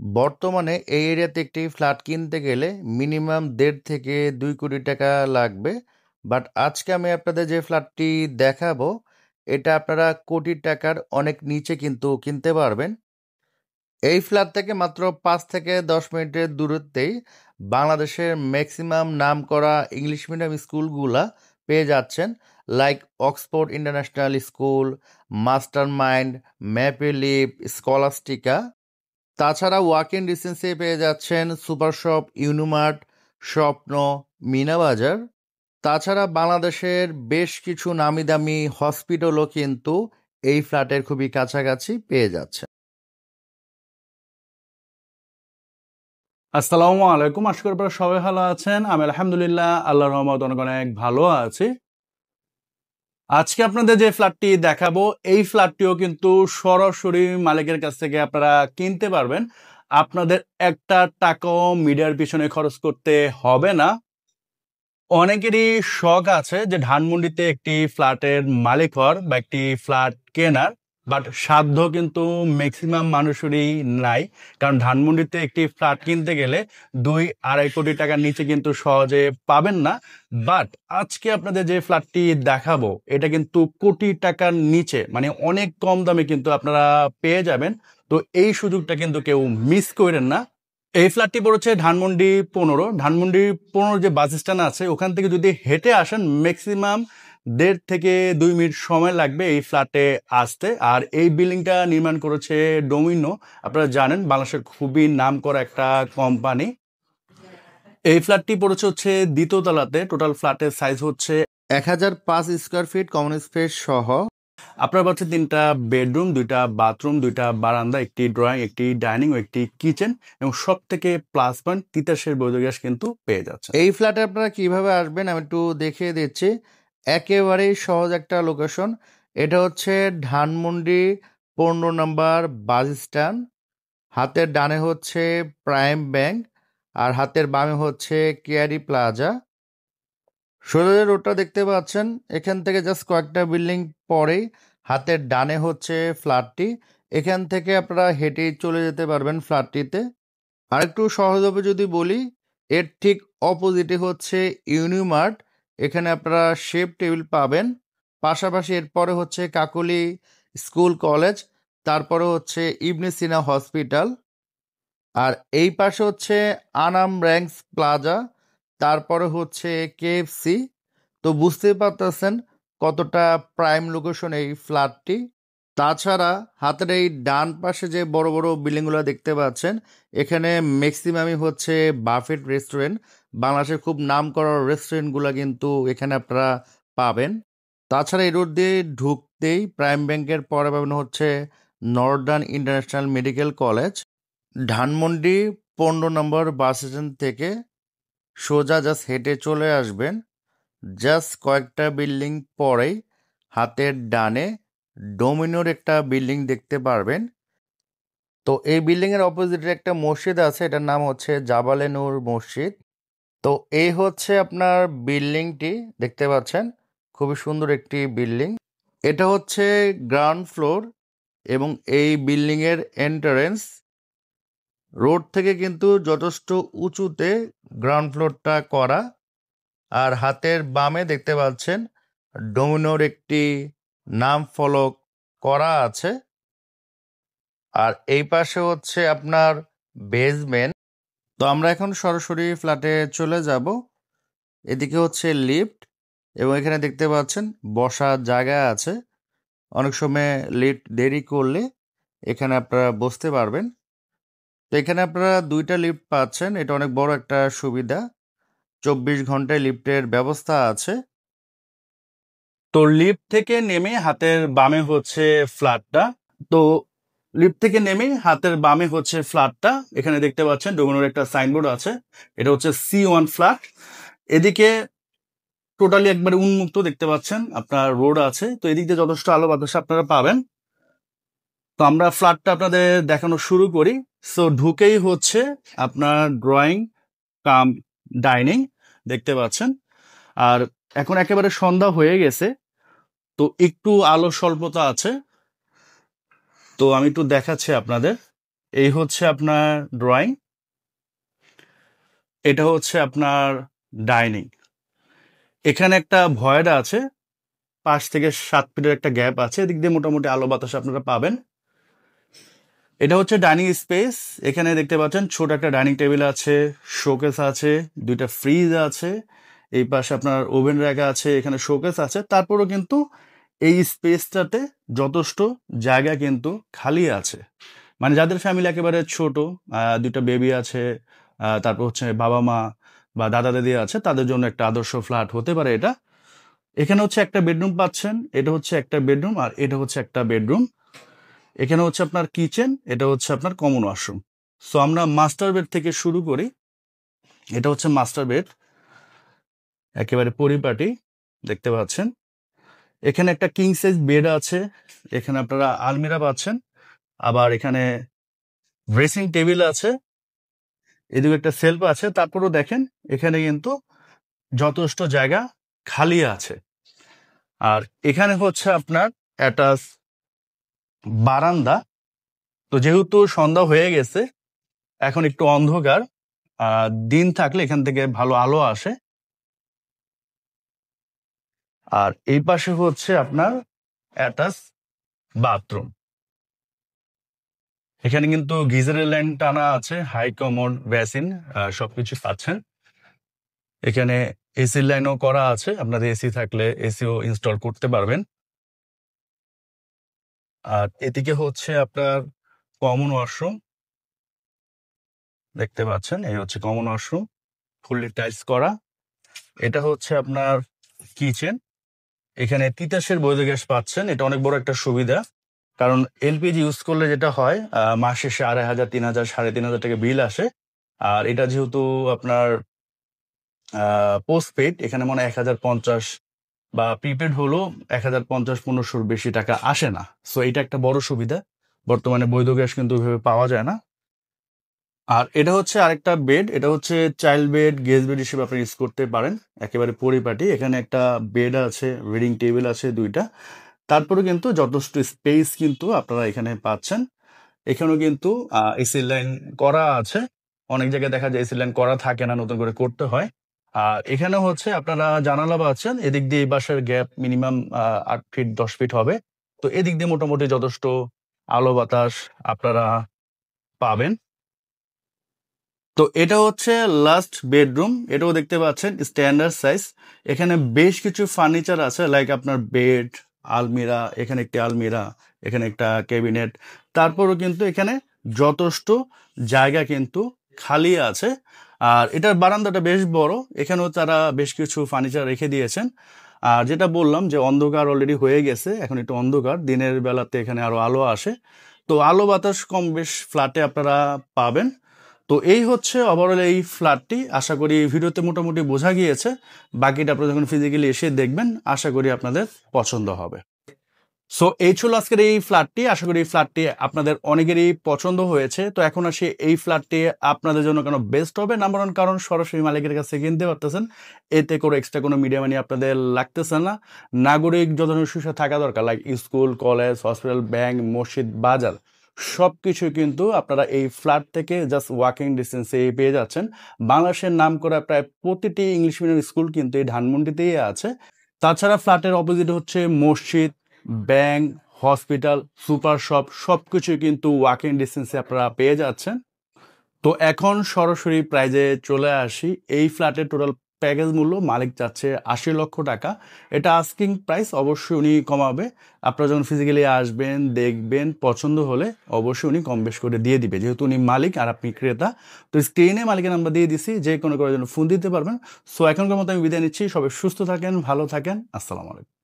বর্তমানে এই এরিয়াতে একটি ফ্ল্যাট কিনতে গেলে মিনিমাম ১.৫ থেকে ২ কোটি টাকা লাগবে। বাট আজকে আমি আপনাদের যে ফ্ল্যাটটি দেখাবো, এটা আপনারা কোটি টাকার অনেক নিচে কিন্তু কিনতে পারবেন। এই ফ্ল্যাট থেকে মাত্র ৫ থেকে ১০ মিনিটের দূরত্বেই বাংলাদেশের ম্যাক্সিমাম নামকরা ইংলিশ মিডিয়াম স্কুলগুলা পেয়ে যাচ্ছেন, like Oxford international school, master mind, ম্যাপে লিভ, স্কলাস্টিকা। তাছাড়া ওয়াক ইন ডিসটেন্সে পেয়ে যাচ্ছেন সুপার শপ, ইউনিমার্ট, স্বপ্ন, মিনা বাজার। তাছাড়া বাংলাদেশের বেশ কিছু নামি দামি হসপিটালও কিন্তু এই ফ্ল্যাটের খুবই কাছাকাছি পেয়ে যাচ্ছে। আসসালামু আলাইকুম, আশা করি আপনারা সবাই ভালো আছেন। আমি আলহামদুলিল্লাহ আল্লাহর রহমতে অনেক অনেক ভালো আছি। আজকে আপনাদের যে ফ্ল্যাটটি দেখাবো, এই ফ্ল্যাটটিও কিন্তু সরাসরি মালিকের কাছ থেকে আপনারা কিনতে পারবেন। আপনাদের একটা টাকাও মিডিয়ার পিছনে খরচ করতে হবে না। অনেকেরই শখ আছে যে ধানমন্ডিতে একটি ফ্ল্যাটের মালিক হওয়ার বা একটি ফ্ল্যাট কেনার, বাট সাধ্য কিন্তু ম্যাক্সিমাম মানুষেরই নাই। কারণ ধানমন্ডিতে একটি ফ্ল্যাট কিনতে গেলে ২-২.৫ কোটি টাকার নিচে কিন্তু সহজে পাবেন না। বাট আজকে আপনাদের যে ফ্ল্যাটটি দেখাবো, এটা কিন্তু কোটি টাকার নিচে, মানে অনেক কম দামে কিন্তু আপনারা পেয়ে যাবেন। তো এই সুযোগটা কিন্তু কেউ মিস করেন না। এই ফ্ল্যাটটি পড়েছে ধানমন্ডি ১৫ যে বাস স্ট্যান্ড আছে, ওখান থেকে যদি হেঁটে আসেন ম্যাক্সিমাম ১.৫ থেকে ২ মিনিট সময় লাগবে এই ফ্ল্যাটে আসতে। আর এই বিল্ডিংটা নির্মাণ করেছে ডোমিনো। আপনারা জানেন বাংলাদেশের খুবই নামকরা একটা কোম্পানি। এই ফ্ল্যাটটি পড়েছে হচ্ছে দ্বিতীয় তলাতে। টোটাল ফ্ল্যাটের সাইজ হচ্ছে ১০০৫ স্কোয়ার ফিট কমন স্পেস সহ। আপনার পাচ্ছে ৩টা বেডরুম, ২টা বাথরুম, ২টা বারান্দা, একটি ড্রয়িং, একটি ডাইনিং ও একটি কিচেন, এবং সব থেকে প্লাস পয়েন্ট তিতাসের বৈধ গ্যাস কিন্তু পেয়ে যাচ্ছে। এই ফ্ল্যাটে আপনারা কিভাবে আসবেন আমি একটু দেখিয়ে দিচ্ছি। একেবারেই সহজ একটা লোকেশন। এটা হচ্ছে ধানমন্ডি ১৫ নম্বর বাস স্ট্যান্ড। হাতের ডানে হচ্ছে প্রাইম ব্যাংক, আর হাতের বামে হচ্ছে কেয়ারি প্লাজা। সোজা যে রোডটা দেখতে পাচ্ছেন, এখান থেকে জাস্ট কয়েকটা বিল্ডিং পরেই হাতের ডানে হচ্ছে ফ্ল্যাটটি। এখান থেকে আপনারা হেঁটেই চলে যেতে পারবেন ফ্ল্যাটটিতে। আরেকটু সহজভাবে যদি বলি, এর ঠিক অপোজিটে হচ্ছে ইউনিমার্ট। এখানে আপনারা শেপ টেবিল পাবেন। পাশাপাশি এরপরে হচ্ছে কাকলি স্কুল কলেজ, তারপরে হচ্ছে ইবনে সিনা হসপিটাল, আর এই পাশে হচ্ছে আনাম র্যাঙ্কস প্লাজা, তারপরে হচ্ছে কেএফসি। তো বুঝতেই পারতেছেন কতটা প্রাইম লোকেশন এই ফ্ল্যাটটি। তাছাড়া হাতের এই ডান পাশে যে বড় বড় বিল্ডিংগুলো দেখতে পাচ্ছেন, এখানে ম্যাক্সিমামই হচ্ছে বাফেট রেস্টুরেন্ট। বাংলাদেশের খুব নামকরা রেস্টুরেন্টগুলো কিন্তু এখানে আপনারা পাবেন। তাছাড়া এই রোড দিয়ে ঢুকতেই প্রাইম ব্যাংকের পরে পাবেন হচ্ছে Northern international medical college. Dhanmondi ১৫ নম্বর বাস স্ট্যান্ড থেকে সোজা জাস্ট হেঁটে চলে আসবেন। জাস্ট কয়েকটা বিল্ডিং পরেই হাতের ডানে ডোমিনোর একটা বিল্ডিং দেখতে পারবেন। তো এই বিল্ডিংয়ের অপোজিটে একটা মসজিদ আছে, এটার নাম হচ্ছে জাবালে নূর মসজিদ। তো এই হচ্ছে আপনার বিল্ডিংটি দেখতে পাচ্ছেন, খুবই সুন্দর একটি বিল্ডিং। এটা হচ্ছে গ্রাউন্ড ফ্লোর এবং এই বিল্ডিংয়ের এন্ট্রান্স রোড থেকে কিন্তু যথেষ্ট উঁচুতে গ্রাউন্ড ফ্লোরটা করা। আর হাতের বামে দেখতে পাচ্ছেন ডোমিনোর একটি নাম ফলক করা আছে। আর এই পাশে হচ্ছে আপনার বেসমেন্ট। তো আমরা এখন সরাসরি ফ্ল্যাটে চলে যাব। এদিকে হচ্ছে লিফট, এবং এখানে দেখতে পাচ্ছেন বসার জায়গা আছে। অনেক সময় লিফট দেরি করলে এখানে আপনারা বসতে পারবেন। তো এখানে আপনারা ২টা লিফট পাচ্ছেন, এটা অনেক বড় একটা সুবিধা। ২৪ ঘন্টায় লিফটের ব্যবস্থা আছে। তো লিফট থেকে নেমে হাতের বামে হচ্ছে ফ্ল্যাটটা। তো লিফট থেকে নেমে হাতের বামে হচ্ছে ফ্ল্যাটটা। এখানে দেখতে পাচ্ছেন ডোমিনোর একটা সাইনবোর্ড আছে, এটা হচ্ছে C1 ফ্ল্যাট। এদিকে টোটালি একবারে উন্মুক্ত দেখতে পাচ্ছেন, আপনার রোড আছে, তো এদিক দিয়ে যথেষ্ট আলো বাতাস আপনারা পাবেন। তো আমরা ফ্ল্যাটটা আপনাদের দেখানো শুরু করি। সো ঢুকেই হচ্ছে আপনার ড্রয়িং কাম ডাইনিং দেখতে পাচ্ছেন। আর এখন একেবারে সন্ধ্যা হয়ে গেছে, তো একটু আলো স্বল্পতা আছে। তো আমি একটু দেখাচ্ছি আপনাদের। এই হচ্ছে আপনার ড্রয়িং, এটা হচ্ছে আপনার ডাইনিং। এখানে একটা ভয়েড আছে, 5 থেকে 7 ফিটের একটা গ্যাপ আছে, এদিক দিয়ে মোটামুটি আলো বাতাস আপনারা পাবেন। এটা হচ্ছে ডাইনিং স্পেস। এখানে দেখতে পাচ্ছেন ছোট একটা ডাইনিং টেবিল আছে, শোকেস আছে, 2টা ফ্রিজ আছে, এই পাশে আপনার ওভেন র্যাক আছে, এখানে শোকেস আছে। তারপরেও কিন্তু এই স্পেসটাতে যথেষ্ট জায়গা কিন্তু খালি আছে। মানে যাদের ফ্যামিলি একেবারে ছোট, 2টা বেবি আছে, তারপর হচ্ছে বাবা মা বা দাদা দাদি আছে, তাদের জন্য একটা আদর্শ ফ্ল্যাট হতে পারে এটা। এখানে হচ্ছে একটা বেডরুম পাচ্ছেন, এটা হচ্ছে একটা বেডরুম, আর এটা হচ্ছে একটা বেডরুম। এখানে হচ্ছে আপনার কিচেন, এটা হচ্ছে আপনার কমন ওয়াশরুম। সো আমরা মাস্টার বেড থেকে শুরু করি। এটা হচ্ছে মাস্টার বেড, একেবারে পরিপাটি দেখতে পাচ্ছেন। এখানে একটা কিং সাইজ বেড আছে, এখানে আপনারা আলমিরা পাচ্ছেন, আবার এখানে ড্রেসিং টেবিল আছে, এদিকে একটা সেলফ আছে। তারপরেও দেখেন এখানে কিন্তু যথেষ্ট জায়গা খালি আছে। আর এখানে হচ্ছে আপনার অ্যাটাচ বারান্দা। তো যেহেতু সন্ধ্যা হয়ে গেছে, এখন একটু অন্ধকার, দিন থাকলে এখান থেকে ভালো আলো আসে। আর এই পাশে হচ্ছে আপনার অ্যাটাচ বাথরুম। এখানে কিন্তু গিজারের লাইন টানা আছে, হাই কমোড, বেসিন সবকিছু পাচ্ছেন। এখানে এসির লাইনও করা আছে, আপনাদের এসি থাকলে এসিও ইনস্টল করতে পারবেন। আর এদিকে হচ্ছে আপনার কমন ওয়াশরুম দেখতে পাচ্ছেন, এই হচ্ছে কমন ওয়াশরুম, ফুললি টাইলস করা। এটা হচ্ছে আপনার কিচেন। এখানে তিতাসের বৈধ গ্যাস পাচ্ছেন, এটা অনেক বড় একটা সুবিধা। কারণ এলপিজি ইউজ করলে যেটা হয়, মাস শেষে 2500, 3000, 3500 টাকা বিল আসে। আর এটা যেহেতু আপনার পোস্টপেড, এখানে মনে হয় 1050 বা প্রিপেড হলো 1050-1500 বেশি টাকা আসে না। সো এটা একটা বড় সুবিধা, বর্তমানে বৈধ গ্যাস কিন্তু ওইভাবে পাওয়া যায় না। আর এটা হচ্ছে আরেকটা বেড, এটা হচ্ছে চাইল্ড বেড, গেস্ট বেড হিসেবে আপনি ইউজ করতে পারেন, একেবারে পরিপাটি। এখানে একটা বেড আছে, রিডিং টেবিল আছে 2টা। তারপরে কিন্তু যথেষ্ট স্পেস কিন্তু আপনারা এখানে পাচ্ছেন। এখানেও কিন্তু এসি লাইন করা আছে। অনেক জায়গায় দেখা যায় এসি লাইন করা থাকে না, নতুন করে করতে হয়। আর এখানে হচ্ছে আপনারা জানালা পাচ্ছেন, এদিক দিয়ে এই বাসার গ্যাপ মিনিমাম 8 ফিট 10 ফিট হবে। তো এদিক দিয়ে মোটামুটি যথেষ্ট আলো বাতাস আপনারা পাবেন। তো এটা হচ্ছে লাস্ট বেডরুম, এটাও দেখতে পাচ্ছেন স্ট্যান্ডার্ড সাইজ। এখানে বেশ কিছু ফার্নিচার আছে, লাইক আপনার বেড, আলমিরা, এখানে একটি আলমিরা, এখানে একটা ক্যাবিনেট। তারপরও কিন্তু এখানে যথেষ্ট জায়গা কিন্তু খালি আছে। আর এটার বারান্দাটা বেশ বড়, এখানেও তারা বেশ কিছু ফার্নিচার রেখে দিয়েছেন। আর যেটা বললাম যে অন্ধকার অলরেডি হয়ে গেছে, এখন একটু অন্ধকার, দিনের বেলাতে এখানে আরো আলো আসে। তো আলো বাতাস কম বেশ ফ্ল্যাটে আপনারা পাবেন। তো এই হচ্ছে ওভারঅল এই ফ্ল্যাটটি। আশা করি ভিডিওতে মোটামুটি বোঝা গিয়েছে। বাকিটা আপনারা যখন ফিজিক্যালি এসে দেখবেন, আশা করি আপনাদের পছন্দ হবে। সো এই ছিল আজকের এই ফ্ল্যাটটি। আশা করি এই ফ্ল্যাটটি আপনাদের অনেকেরই পছন্দ হয়েছে। তো এখন আসি এই ফ্ল্যাটটি আপনাদের জন্য কেন বেস্ট হবে। নাম্বার 1 কারণ সরাসরি মালিকের কাছে কিনতে পারতেছেন, এতে করে এক্সট্রা কোনো মিডিয়া মানি আপনাদের লাগতেছে না। নাগরিক যত সুবিধা থাকা দরকার, like school, college, hospital, bank, মসজিদ, বাজার, সবকিছু কিন্তু আপনারা এই ফ্ল্যাট থেকে জাস্ট ওয়াকিং ডিস্টেন্সে পেয়ে যাচ্ছেন। বাংলাদেশের নাম করা প্রায় প্রতিটি ইংলিশ মিডিয়াম স্কুল কিন্তু এই ধানমন্ডিতেই আছে। তাছাড়া ফ্ল্যাটের অপোজিট হচ্ছে মসজিদ, ব্যাংক, হসপিটাল, সুপার শপ, সবকিছু কিন্তু ওয়াকিং ডিস্টেন্সে আপনারা পেয়ে যাচ্ছেন। তো এখন সরাসরি প্রাইজে চলে আসি। এই ফ্ল্যাটের টোটাল প্যাকেজ মূল্য মালিক চাচ্ছে 80 লক্ষ টাকা। এটা আস্কিং প্রাইস, অবশ্যই উনি কমাবে। আপনারা যখন ফিজিক্যালি আসবেন, দেখবেন, পছন্দ হলে অবশ্যই উনি কম বেশ করে দিয়ে দিবে, যেহেতু উনি মালিক আর আপনি ক্রেতা। তো স্ক্রিনে মালিকের নাম্বার দিয়ে দিছি, যে কোনো করার জন্য ফোন দিতে পারবেন। সো এখনকার মতো আমি বিদায় নিচ্ছি। সবাই সুস্থ থাকেন, ভালো থাকেন, আসসালামু আলাইকুম।